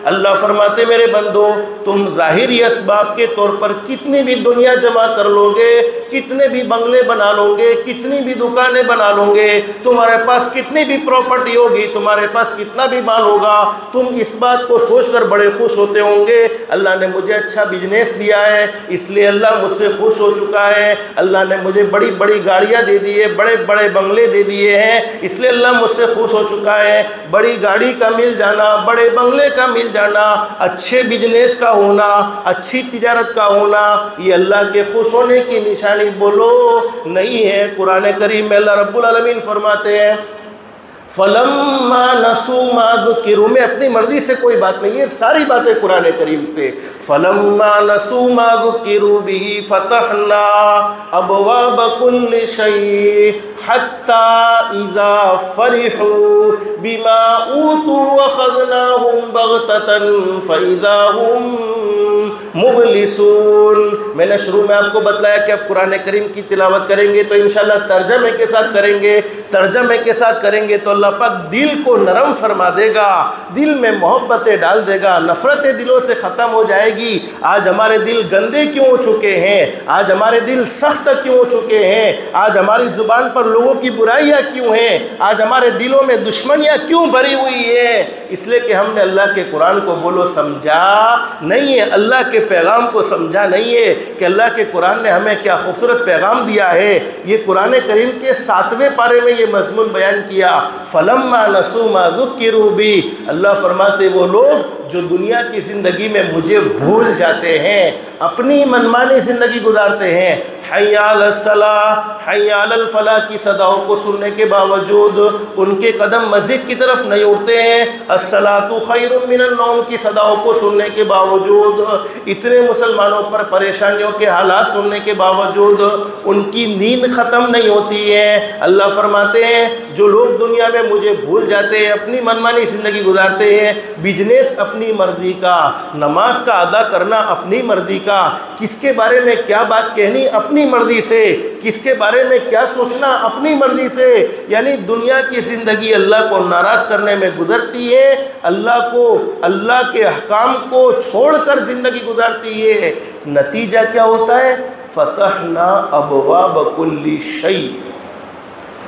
अल्लाह फरमाते मेरे बंदो, तुम ज़ाहिरी असबाब के तौर पर कितनी भी दुनिया जमा कर लोगे, कितने भी बंगले बना लोगे, कितनी भी दुकानें बना लोगे, तुम्हारे पास कितनी भी प्रॉपर्टी होगी, तुम्हारे पास कितना भी माल होगा, तुम इस बात को सोचकर बड़े खुश होते होंगे अल्लाह ने मुझे अच्छा बिजनेस दिया है, इसलिए अल्लाह मुझसे खुश हो चुका है, अल्लाह ने मुझे बड़ी बड़ी गाड़ियाँ दे दी है, बड़े बड़े बंगले दे दिए हैं, इसलिए अल्लाह मुझसे खुश हो चुका है। बड़ी गाड़ी का मिल जाना, बड़े बंगले का मिल जाना, अच्छे बिजनेस का होना, अच्छी तिजारत का होना, ये अल्लाह के खुश होने की निशानी बोलो नहीं है। कुरान करीम में अल्लाह रब्बुल आलमीन फरमाते हैं फलम्मा नसू मा ज़ुकिरू में अपनी मर्जी से कोई बात नहीं है, सारी बातें कुरान करीम से। फलम्मा नसू मा ज़ुकिरू बिही फतहना अबवाब कुल्लि शै हत्ता इज़ा फरिहू बिमा ऊतू वख़ज़नाहुम बग़ततन फ़इज़ा हुम मुबलिसून। मैंने शुरू में आपको बतलाया कि अब कुरान करीम की तिलावत करेंगे तो इंशाल्लाह तर्जमे के साथ करेंगे, तर्जमे के साथ करेंगे तो अल्लाह पाक दिल को नरम फरमा देगा, दिल में मोहब्बतें डाल देगा, नफ़रतें दिलों से ख़त्म हो जाएगी। आज हमारे दिल गंदे क्यों हो चुके हैं, आज हमारे दिल सख्त क्यों हो चुके हैं, आज हमारी ज़ुबान पर लोगों की बुराइयाँ क्यों हैं, आज हमारे दिलों में दुश्मनियाँ क्यों भरी हुई है? इसलिए कि हमने अल्लाह के कुरान को बोलो समझा नहीं है, अल्लाह के पैगाम को समझा नहीं है कि अल्लाह के कुरान ने हमें क्या खूबसूरत पैगाम दिया है। ये कुरान करीम के 7वें पारे में ये मज़मून बयान किया फलम्मा नसू मा ज़ुकिरू बी। अल्लाह फरमाते वो लोग जो दुनिया की ज़िंदगी में मुझे भूल जाते हैं, अपनी मनमानी ज़िंदगी गुजारते हैं, हय्या अलल सलाह हय्या अलल फलाह की सदाओं को सुनने के बावजूद उनके कदम मस्जिद की तरफ नहीं उठते हैं, अस्सलातु खैरुम मिनन नौम की सदाओं को सुनने के बावजूद, इतने मुसलमानों पर परेशानियों के हालात सुनने के बावजूद उनकी नींद ख़त्म नहीं होती है। अल्लाह फरमाते हैं जो लोग दुनिया में मुझे भूल जाते हैं, अपनी मनमानी ज़िंदगी गुजारते हैं, बिजनेस अपनी मर्ज़ी का, नमाज का अदा करना अपनी मर्ज़ी का, किसके बारे में क्या बात कहनी अपनी मर्जी से, किसके बारे में क्या सोचना अपनी मर्जी से, यानी दुनिया की ज़िंदगी अल्लाह को नाराज़ करने में गुजरती है, अल्लाह के अहकाम को छोड़कर ज़िंदगी गुजारती है। नतीजा क्या होता है? फतहना अबवाब कुल्ली शै।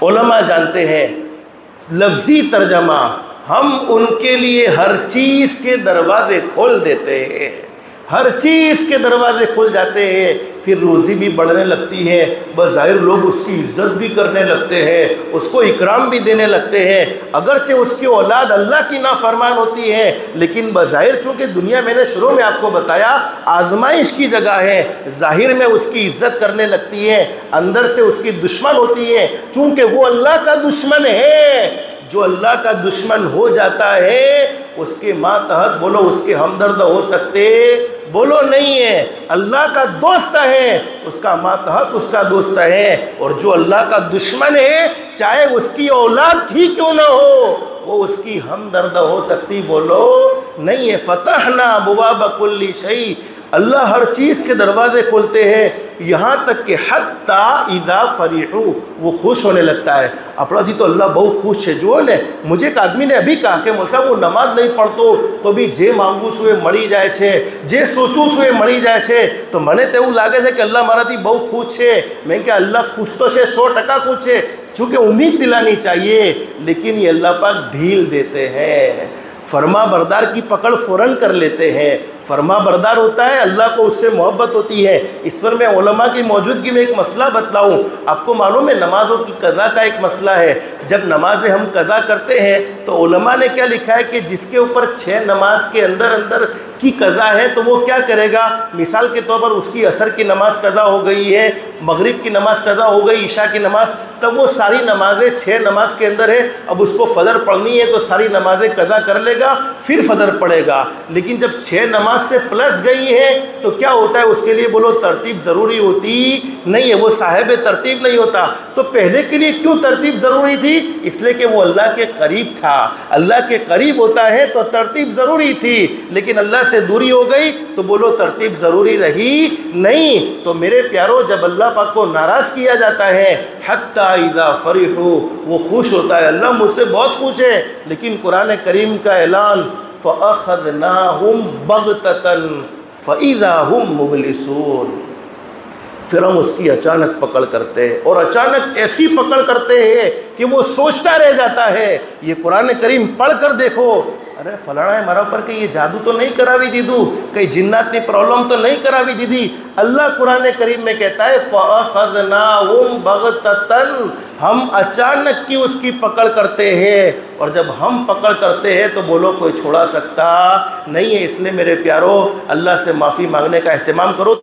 उलमा जानते हैं लफ्ज़ी तर्जमा, हम उनके लिए हर चीज़ के दरवाजे खोल देते हैं, हर चीज़ के दरवाजे खुल जाते हैं, फिर रोज़ी भी बढ़ने लगती है, बज़ाहिर लोग उसकी इज़्ज़त भी करने लगते हैं, उसको इकराम भी देने लगते हैं, अगरचे उसकी औलाद अल्लाह की नाफरमान होती है, लेकिन बज़ाहिर चूँकि दुनिया मैंने शुरू में आपको बताया आजमाइश की जगह है, ज़ाहिर में उसकी इज़्ज़त करने लगती है, अंदर से उसकी दुश्मन होती है, चूँकि वो अल्लाह का दुश्मन है। जो अल्लाह का दुश्मन हो जाता है उसके मातहत बोलो उसके हमदर्द हो सकते, बोलो नहीं है। अल्लाह का दोस्त है उसका मातहत उसका दोस्त है, और जो अल्लाह का दुश्मन है चाहे उसकी औलाद ही क्यों ना हो वो उसकी हमदर्द हो सकती, बोलो नहीं है। फतहना अबवाब कुल्ली शै, अल्लाह हर चीज़ के दरवाजे खोलते हैं, यहाँ तक कि हत्ता इज़ा फरीहू, वो खुश होने लगता है। अपराधी तो अल्लाह बहुत खुश है। जो ने मुझे एक आदमी ने अभी कहा कि मुल्सा वो नमाज नहीं पढ़तो तो भी जे मांगू छुए मળી જાય છે, जे सोचूँ छुए मળી જાય છે, तो મને તો એવું લાગે છે કે अल्लाह મારાથી બહુ खुश છે। मैं क्या अल्लाह खुश तो है, 100% खुश है, चूँकि उम्मीद दिलानी चाहिए, लेकिन ये अल्लाह पाक ढील देते हैं, फरमा बरदार की पकड़ फ़ौरन कर लेते हैं। फरमा बरदार होता है, अल्लाह को उससे मोहब्बत होती है। इस पर मैं उलमा की मौजूदगी में एक मसला बतलाऊँ। आपको मालूम है नमाज़ों की कज़ा का एक मसला है। जब नमाज़ें हम कज़ा करते हैं तो उलमा ने क्या लिखा है कि जिसके ऊपर 6 नमाज के अंदर की कज़ा है तो वो क्या करेगा, मिसाल के तौर पर उसकी असर की नमाज कज़ा हो गई है, मगरिब की नमाज कज़ा हो गई, ईशा की नमाज, तब वो सारी नमाज़ें 6 नमाज के अंदर है, अब उसको फ़जर पढ़नी है तो सारी नमाज़ें कज़ा कर लेगा, फिर फ़जर पढ़ेगा। लेकिन जब 6 नमाज से प्लस गई है तो क्या होता है, उसके लिए बोलो तरतीब ज़रूरी होती नहीं है, वो साहिब तरतीब नहीं होता। तो पहले के लिए क्यों तरतीब ज़रूरी थी? इसलिए कि वो अल्लाह के करीब था, अल्लाह के करीब होता है तो तरतीब ज़रूरी थी, लेकिन अल्लाह से दूरी हो गई तो बोलो तरतीब ज़रूरी रही नहीं। तो मेरे प्यारो, जब अल्लाह पाक को नाराज़ किया जाता है, हत्ता इज़ा फरिहू, वो खुश होता है, अल्लाह मुझसे बहुत खुश है, लेकिन कुरान करीम का ऐलान फ़अख़ज़नाहुम बग़ततन फ़इज़ा हुम मुब्लिसून। फिर हम उसकी अचानक पकड़ करते हैं, और अचानक ऐसी पकड़ करते हैं कि वो सोचता रह जाता है। ये कुरान करीम पढ़ कर देखो, अरे फलाना है हमारा ऊपर, कहीं ये जादू तो नहीं करावी दीदू, कहीं जिन्नात ने प्रॉब्लम तो नहीं करावी दीदी। अल्लाह कुरान करीम में कहता है फ़अख़ज़नाहुम बग़ततन, हम अचानक की उसकी पकड़ करते हैं। और जब हम पकड़ करते हैं तो बोलो कोई छोड़ा सकता नहीं है। इसलिए मेरे प्यारो, अल्लाह से माफ़ी मांगने का एहतिमाम करो।